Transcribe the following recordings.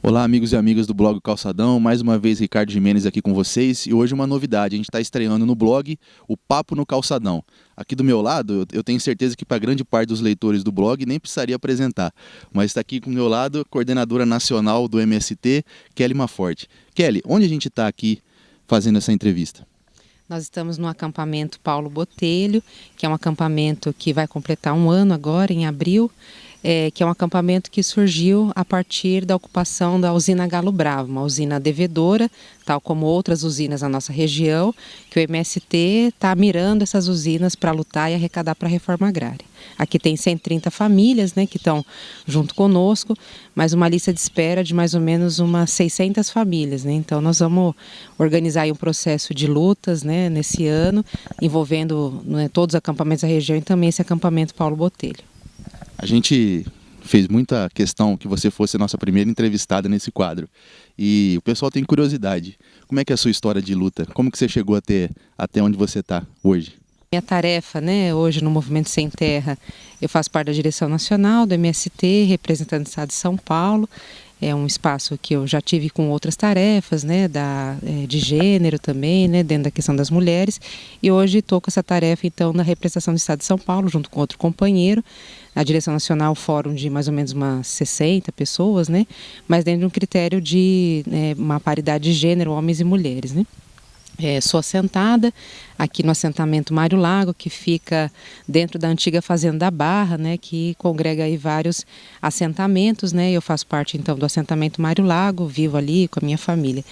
Olá, amigos e amigas do blog Calçadão, mais uma vez Ricardo Gimenez aqui com vocês e hoje uma novidade, a gente está estreando no blog o Papo no Calçadão. Aqui do meu lado, eu tenho certeza que para grande parte dos leitores do blog nem precisaria apresentar, mas está aqui com o meu lado a coordenadora nacional do MST, Kelly Maforte. Kelly, onde a gente está aqui fazendo essa entrevista? Nós estamos no acampamento Paulo Botelho, que é um acampamento que vai completar um ano agora, em abril, que é um acampamento que surgiu a partir da ocupação da usina Galo Bravo, uma usina devedora, tal como outras usinas na nossa região, que o MST está mirando essas usinas para lutar e arrecadar para a reforma agrária. Aqui tem 130 famílias, que estão junto conosco, mas uma lista de espera de mais ou menos umas 600 famílias. Então nós vamos organizar aí um processo de lutas nesse ano, envolvendo todos os acampamentos da região e também esse acampamento Paulo Botelho. A gente fez muita questão que você fosse a nossa primeira entrevistada nesse quadro e o pessoal tem curiosidade. Como é que é a sua história de luta? Como que você chegou até onde você está hoje? Minha tarefa, hoje no Movimento Sem Terra, eu faço parte da direção nacional do MST, representando o estado de São Paulo. É um espaço que eu já tive com outras tarefas, de gênero também, dentro da questão das mulheres. E hoje estou com essa tarefa, então, da representação do estado de São Paulo, junto com outro companheiro. Na direção nacional, fórum de mais ou menos umas 60 pessoas, mas dentro de um critério de uma paridade de gênero, homens e mulheres, Sou assentada aqui no assentamento Mário Lago, que fica dentro da antiga Fazenda da Barra, que congrega aí vários assentamentos, Eu faço parte então do assentamento Mário Lago, vivo ali com a minha família.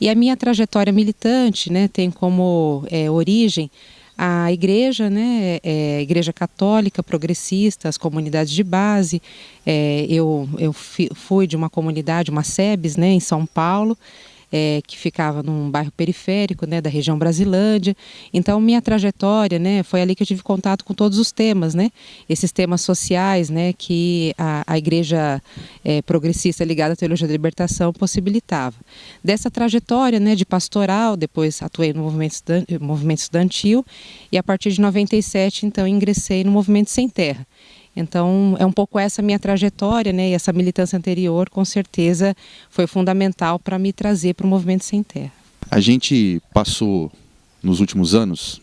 E a minha trajetória militante, tem como origem a igreja, a igreja católica progressista, as comunidades de base. Eu fui de uma comunidade, uma SEBS, em São Paulo, que ficava num bairro periférico, da região Brasilândia. Então, minha trajetória, foi ali que eu tive contato com todos os temas, esses temas sociais, que a igreja progressista ligada à teologia da libertação possibilitava. Dessa trajetória, de pastoral, depois atuei no movimento estudantil e a partir de 97, então, ingressei no Movimento Sem Terra. Então, é um pouco essa minha trajetória, e essa militância anterior, com certeza, foi fundamental para me trazer para o Movimento Sem Terra. A gente passou, nos últimos anos,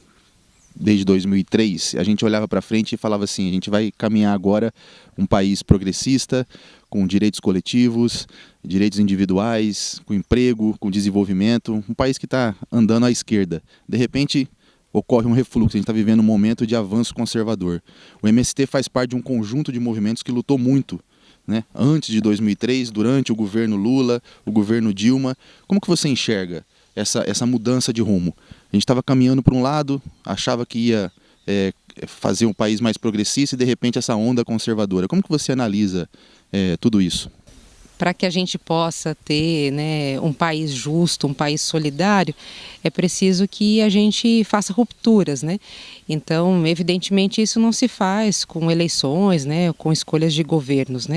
desde 2003, a gente olhava para frente e falava assim, a gente vai caminhar agora um país progressista, com direitos coletivos, direitos individuais, com emprego, com desenvolvimento, um país que está andando à esquerda. De repente, ocorre um refluxo, a gente está vivendo um momento de avanço conservador. O MST faz parte de um conjunto de movimentos que lutou muito, antes de 2003, durante o governo Lula, o governo Dilma. Como que você enxerga essa mudança de rumo? A gente estava caminhando para um lado, achava que ia fazer um país mais progressista e de repente essa onda conservadora. Como que você analisa tudo isso? Para que a gente possa ter um país justo, um país solidário, é preciso que a gente faça rupturas, Então, evidentemente, isso não se faz com eleições, com escolhas de governos,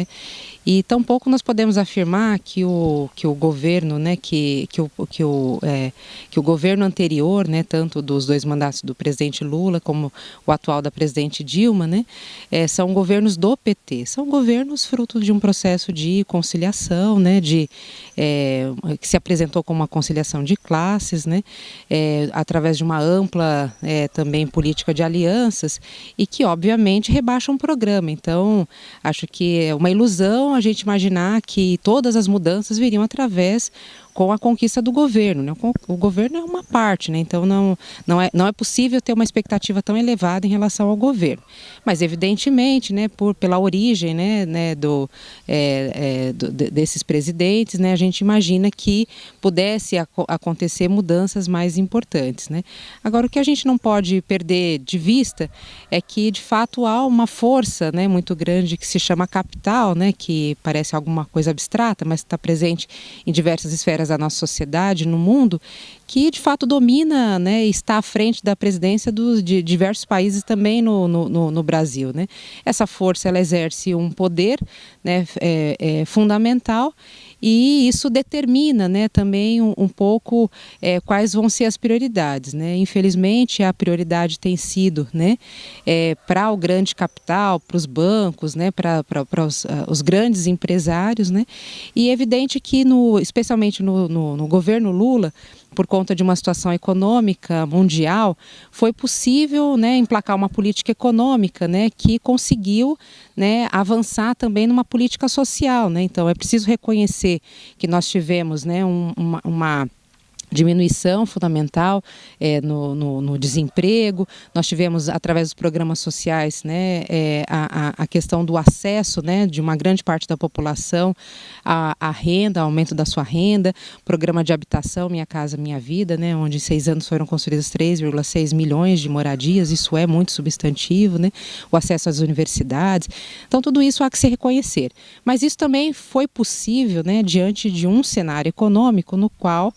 E tampouco nós podemos afirmar que o governo, que o governo anterior, tanto dos dois mandatos do presidente Lula como o atual da presidente Dilma, são governos do PT, são governos fruto de um processo de conciliação, que se apresentou como uma conciliação de classes, através de uma ampla também política de alianças e que obviamente rebaixa um programa. Então, acho que é uma ilusão a gente imaginar que todas as mudanças viriam através com a conquista do governo. O governo é uma parte, então não é possível ter uma expectativa tão elevada em relação ao governo. Mas, evidentemente, pela origem desses presidentes, a gente imagina que pudesse acontecer mudanças mais importantes. Agora, o que a gente não pode perder de vista é que, de fato, há uma força muito grande que se chama capital, que parece alguma coisa abstrata, mas está presente em diversas esferas da nossa sociedade, no mundo, que de fato domina, e está à frente da presidência de diversos países também no Brasil. Essa força ela exerce um poder fundamental e isso determina, né, também um pouco quais vão ser as prioridades, né? Infelizmente a prioridade tem sido, né, para o grande capital, para os bancos, né, para os grandes empresários, né? E é evidente que especialmente no governo Lula, por conta de uma situação econômica mundial, foi possível, né, emplacar uma política econômica, né, que conseguiu, né, avançar também numa política social, né? Então é preciso reconhecer que nós tivemos, né, uma diminuição fundamental no desemprego. Nós tivemos, através dos programas sociais, né, a questão do acesso, né, de uma grande parte da população à renda, aumento da sua renda, programa de habitação Minha Casa Minha Vida, né, onde em 6 anos foram construídas 3,6 milhões de moradias, isso é muito substantivo, né, o acesso às universidades. Então tudo isso há que se reconhecer. Mas isso também foi possível, né, diante de um cenário econômico no qual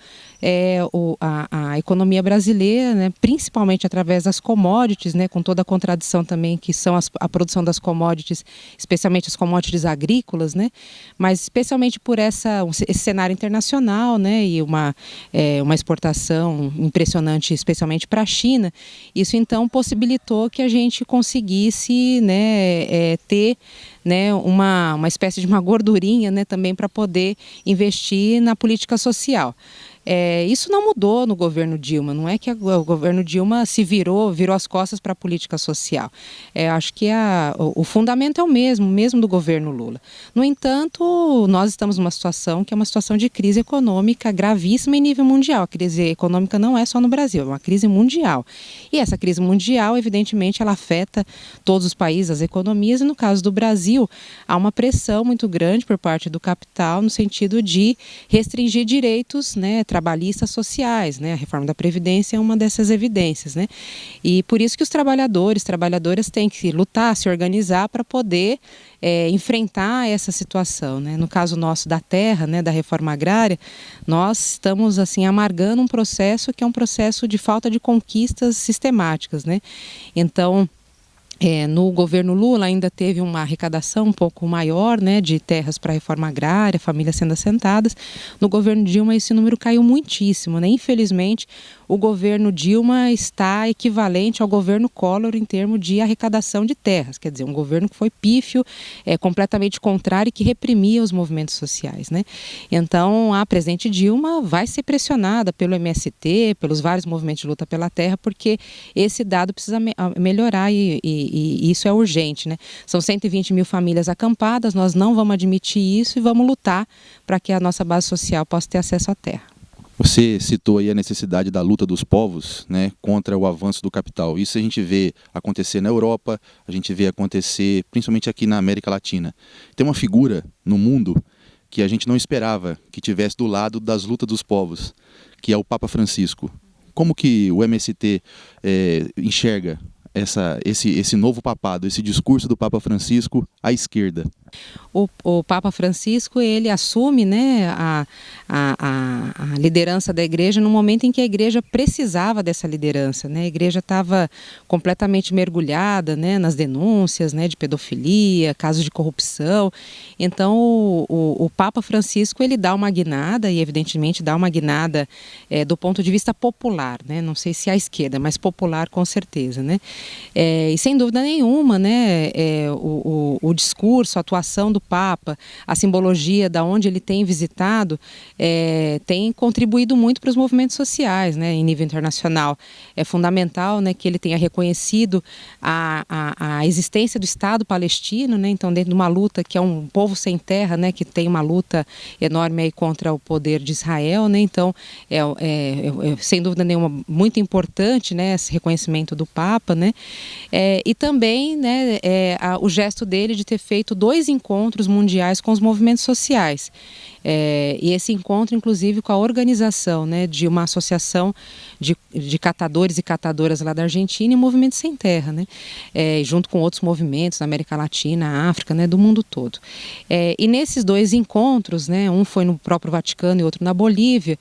a economia brasileira, né, principalmente através das commodities, né, com toda a contradição também que são a produção das commodities, especialmente as commodities agrícolas, né, mas especialmente por esse cenário internacional, né, e uma exportação impressionante, especialmente para a China, isso então possibilitou que a gente conseguisse, né, ter, né, uma espécie de uma gordurinha, né, também para poder investir na política social. Isso não mudou no governo Dilma, não é que o governo Dilma virou as costas para a política social. Acho que o fundamento é o mesmo do governo Lula. No entanto, nós estamos numa situação que é uma situação de crise econômica gravíssima em nível mundial. A crise econômica não é só no Brasil, é uma crise mundial. E essa crise mundial, evidentemente, ela afeta todos os países, as economias, e no caso do Brasil, há uma pressão muito grande por parte do capital no sentido de restringir direitos, né, trabalhistas sociais, né? A reforma da Previdência é uma dessas evidências, né? E por isso que os trabalhadoras têm que lutar, se organizar para poder enfrentar essa situação, né? No caso nosso da terra, né, da reforma agrária, nós estamos assim amargando um processo que é um processo de falta de conquistas sistemáticas, né? Então, no governo Lula ainda teve uma arrecadação um pouco maior, né, de terras para a reforma agrária, famílias sendo assentadas. No governo Dilma esse número caiu muitíssimo, né? Infelizmente, o governo Dilma está equivalente ao governo Collor em termos de arrecadação de terras, quer dizer, um governo que foi pífio, completamente contrário e que reprimia os movimentos sociais, né? Então, a presidente Dilma vai ser pressionada pelo MST, pelos vários movimentos de luta pela terra, porque esse dado precisa melhorar e isso é urgente, né? São 120 mil famílias acampadas, nós não vamos admitir isso e vamos lutar para que a nossa base social possa ter acesso à terra. Você citou aí a necessidade da luta dos povos, né, contra o avanço do capital. Isso a gente vê acontecer na Europa, a gente vê acontecer principalmente aqui na América Latina. Tem uma figura no mundo que a gente não esperava que tivesse do lado das lutas dos povos, que é o Papa Francisco. Como que o MST enxerga esse novo papado, esse discurso do Papa Francisco à esquerda? O Papa Francisco, ele assume, né, a liderança da igreja no momento em que a igreja precisava dessa liderança, né? A igreja estava completamente mergulhada, né, nas denúncias, né, de pedofilia, casos de corrupção. Então o Papa Francisco, ele dá uma guinada, e evidentemente dá uma guinada do ponto de vista popular, né? Não sei se à esquerda, mas popular com certeza, né? E sem dúvida nenhuma, né, o discurso, a atuação do Papa, a simbologia da onde ele tem visitado, tem contribuído muito para os movimentos sociais, né, em nível internacional. É fundamental, né, que ele tenha reconhecido a existência do Estado palestino, né, então dentro de uma luta que é um povo sem terra, né, que tem uma luta enorme aí contra o poder de Israel, né, então sem dúvida nenhuma muito importante, né, esse reconhecimento do Papa, né, e também, né, o gesto dele de ter feito 2 encontros mundiais com os movimentos sociais. E esse encontro, inclusive, com a organização, né, de uma associação de catadores e catadoras lá da Argentina e Movimento Sem Terra, né, junto com outros movimentos na América Latina, África, né, do mundo todo. E nesses 2 encontros, né, um foi no próprio Vaticano e outro na Bolívia,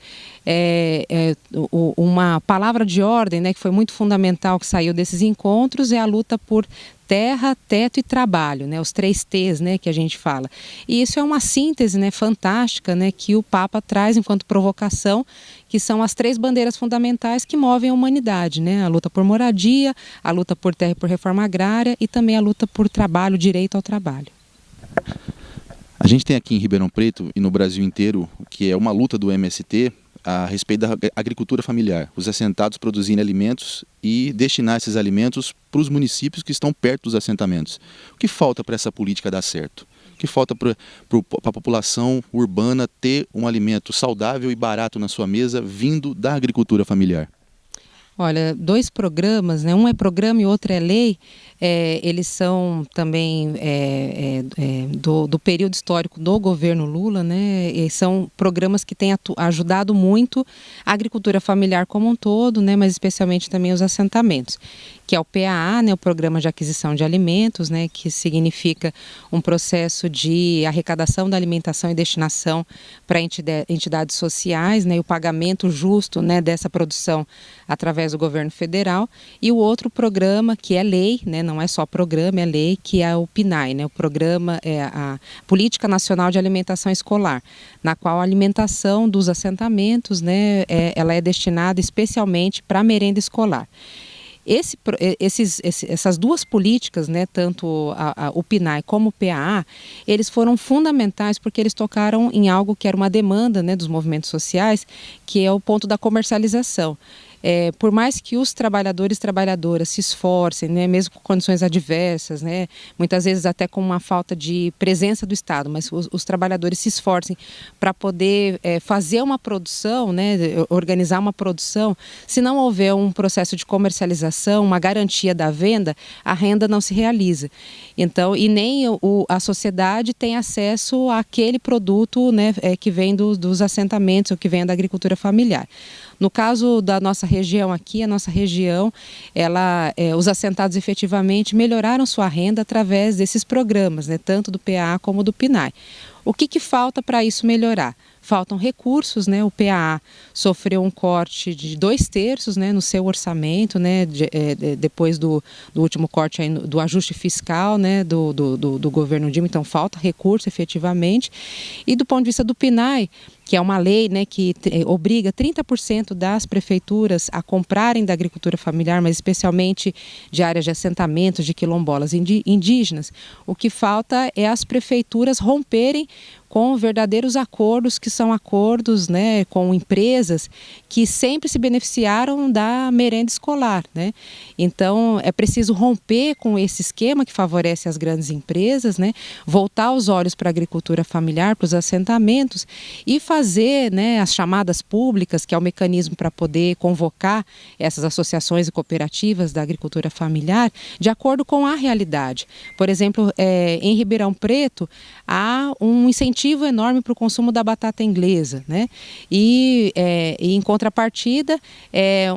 uma palavra de ordem, né, que foi muito fundamental que saiu desses encontros é a luta por terra, teto e trabalho, né? Os 3 T's, né, que a gente fala. E isso é uma síntese, né, fantástica, né, que o Papa traz enquanto provocação, que são as 3 bandeiras fundamentais que movem a humanidade, né? A luta por moradia, a luta por terra e por reforma agrária e também a luta por trabalho, direito ao trabalho. A gente tem aqui em Ribeirão Preto e no Brasil inteiro, que é uma luta do MST a respeito da agricultura familiar, os assentados produzirem alimentos e destinar esses alimentos para os municípios que estão perto dos assentamentos. O que falta para essa política dar certo? O que falta para a população urbana ter um alimento saudável e barato na sua mesa vindo da agricultura familiar? Olha, 2 programas, né? Um é programa e outro é lei. Eles são também do período histórico do governo Lula, né? E são programas que têm ajudado muito a agricultura familiar como um todo, né? Mas especialmente também os assentamentos, que é o PAA, né? O Programa de Aquisição de Alimentos, né? Que significa um processo de arrecadação da alimentação e destinação para entidades sociais, né? E o pagamento justo, né? Dessa produção através do governo federal. E o outro programa, que é lei, né? Não é só programa, é lei, que é o PNAE, né? O programa é a Política Nacional de Alimentação Escolar, na qual a alimentação dos assentamentos, né? Ela é destinada especialmente para a merenda escolar. Essas 2 políticas, né, tanto o PNAE como o PAA, eles foram fundamentais porque eles tocaram em algo que era uma demanda, né, dos movimentos sociais, que é o ponto da comercialização. Por mais que os trabalhadores e trabalhadoras se esforcem, né, mesmo com condições adversas, né, muitas vezes até com uma falta de presença do Estado, mas os trabalhadores se esforcem para poder fazer uma produção, né, organizar uma produção, se não houver um processo de comercialização, uma garantia da venda, a renda não se realiza. Então, e nem a sociedade tem acesso àquele produto, né, que vem dos assentamentos ou que vem da agricultura familiar. No caso da nossa região aqui, a nossa região, os assentados efetivamente melhoraram sua renda através desses programas, né, tanto do PAA como do PNAE. O que falta para isso melhorar? Faltam recursos, né? O PAA sofreu um corte de 2/3, né, no seu orçamento, né, depois do último corte aí, do ajuste fiscal, né, do governo Dilma, então falta recurso efetivamente. E do ponto de vista do PNAE, que é uma lei, né, que obriga 30% das prefeituras a comprarem da agricultura familiar, mas especialmente de áreas de assentamentos, de quilombolas indígenas, o que falta é as prefeituras romperem com verdadeiros acordos, que são acordos, né, com empresas que sempre se beneficiaram da merenda escolar, né? Então é preciso romper com esse esquema que favorece as grandes empresas, né, voltar os olhos para a agricultura familiar, para os assentamentos e fazer, né, as chamadas públicas, que é o mecanismo para poder convocar essas associações e cooperativas da agricultura familiar, de acordo com a realidade. Por exemplo, em Ribeirão Preto há um incentivo enorme para o consumo da batata inglesa, né? E em contrapartida,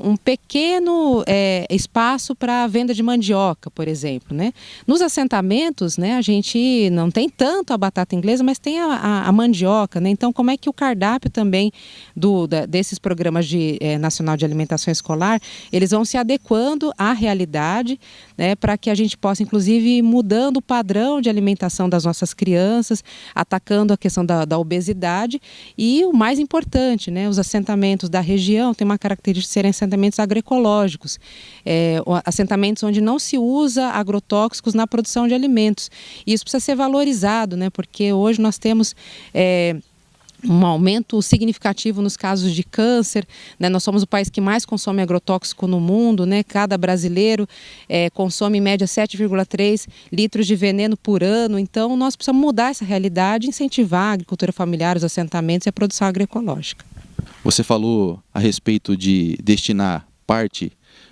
um pequeno espaço para a venda de mandioca, por exemplo, né? Nos assentamentos, né, a gente não tem tanto a batata inglesa, mas tem a mandioca, né? Então, como é que o cardápio também desses programas nacional de alimentação escolar, eles vão se adequando à realidade, né, para que a gente possa, inclusive, ir mudando o padrão de alimentação das nossas crianças, atacando a questão da obesidade e o mais importante, né, os assentamentos da região têm uma característica de serem assentamentos agroecológicos, assentamentos onde não se usa agrotóxicos na produção de alimentos. E isso precisa ser valorizado, né, porque hoje nós temos um aumento significativo nos casos de câncer, né? Nós somos o país que mais consome agrotóxico no mundo, né? Cada brasileiro consome em média 7,3 litros de veneno por ano, então nós precisamos mudar essa realidade, incentivar a agricultura familiar, os assentamentos e a produção agroecológica. Você falou a respeito de destinar parte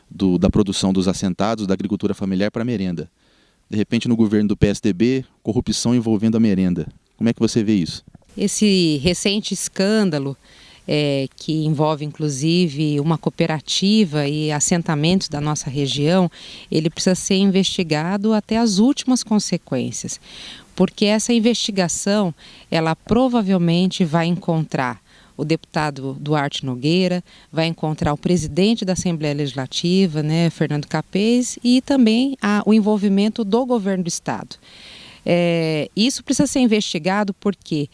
da produção dos assentados da agricultura familiar para a merenda. De repente, no governo do PSDB, corrupção envolvendo a merenda. Como é que você vê isso? Esse recente escândalo, que envolve inclusive uma cooperativa e assentamentos da nossa região, ele precisa ser investigado até as últimas consequências, porque essa investigação, ela provavelmente vai encontrar o deputado Duarte Nogueira, vai encontrar o presidente da Assembleia Legislativa, né, Fernando Capês, e também o envolvimento do governo do Estado. Isso precisa ser investigado porque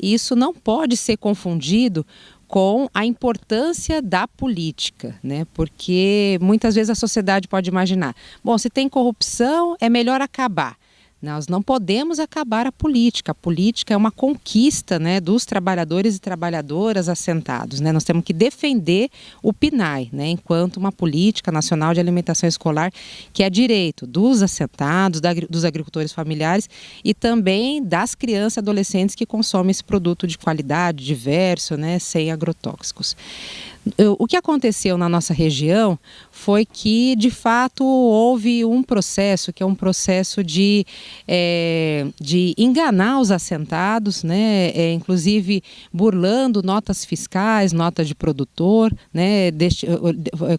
isso não pode ser confundido com a importância da política, né? Porque muitas vezes a sociedade pode imaginar, bom, se tem corrupção é melhor acabar. Nós não podemos acabar a política. A política é uma conquista, né, dos trabalhadores e trabalhadoras assentados, né? Nós temos que defender o PNAE, né, enquanto uma política nacional de alimentação escolar que é direito dos assentados, dos agricultores familiares e também das crianças e adolescentes que consomem esse produto de qualidade, diverso, né, sem agrotóxicos. O que aconteceu na nossa região foi que, de fato, houve um processo, que é um processo de enganar os assentados, né? Inclusive burlando notas fiscais, notas de produtor, né?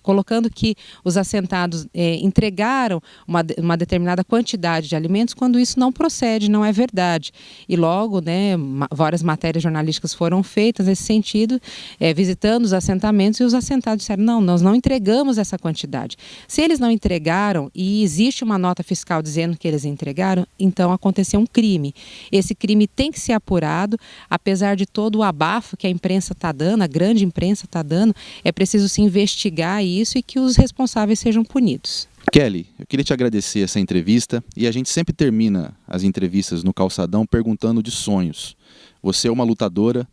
Colocando que os assentados entregaram uma determinada quantidade de alimentos, quando isso não procede, não é verdade. E logo, né, várias matérias jornalísticas foram feitas nesse sentido, visitando os assentamentos, e os assentados disseram, não, nós não entregamos essa quantidade. Se eles não entregaram e existe uma nota fiscal dizendo que eles entregaram, então aconteceu um crime. Esse crime tem que ser apurado, apesar de todo o abafo que a imprensa está dando, a grande imprensa está dando, é preciso se investigar isso e que os responsáveis sejam punidos. Kelly, eu queria te agradecer essa entrevista e a gente sempre termina as entrevistas no Calçadão perguntando de sonhos. Você é uma lutadora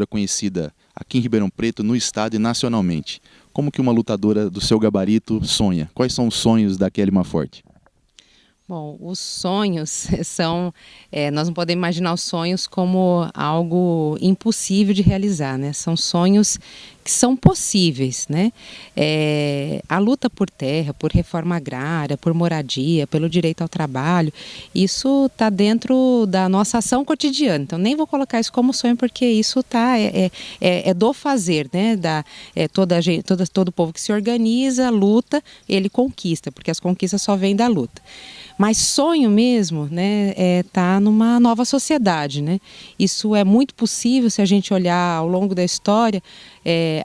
conhecida aqui em Ribeirão Preto, no estado e nacionalmente. Como que uma lutadora do seu gabarito sonha? Quais são os sonhos da Kelly Maforte? Bom, os sonhos são... nós não podemos imaginar os sonhos como algo impossível de realizar, né? São sonhos que são possíveis, né? A luta por terra, por reforma agrária, por moradia, pelo direito ao trabalho, isso está dentro da nossa ação cotidiana. Então, nem vou colocar isso como sonho, porque isso é do fazer, né? Todo povo que se organiza, luta, ele conquista, porque as conquistas só vêm da luta. Mas sonho mesmo, né, tá numa nova sociedade, né? Isso é muito possível se a gente olhar ao longo da história.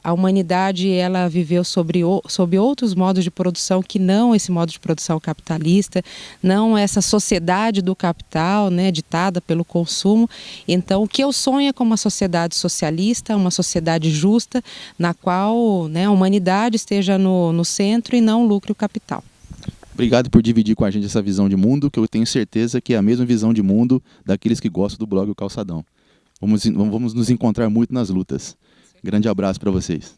A humanidade ela viveu sob outros modos de produção que não esse modo de produção capitalista, não essa sociedade do capital, né, ditada pelo consumo. Então, o que eu sonho é com uma sociedade socialista, uma sociedade justa, na qual, né, a humanidade esteja no centro e não lucre o capital. Obrigado por dividir com a gente essa visão de mundo, que eu tenho certeza que é a mesma visão de mundo daqueles que gostam do blog O Calçadão. Vamos nos encontrar muito nas lutas. Grande abraço para vocês.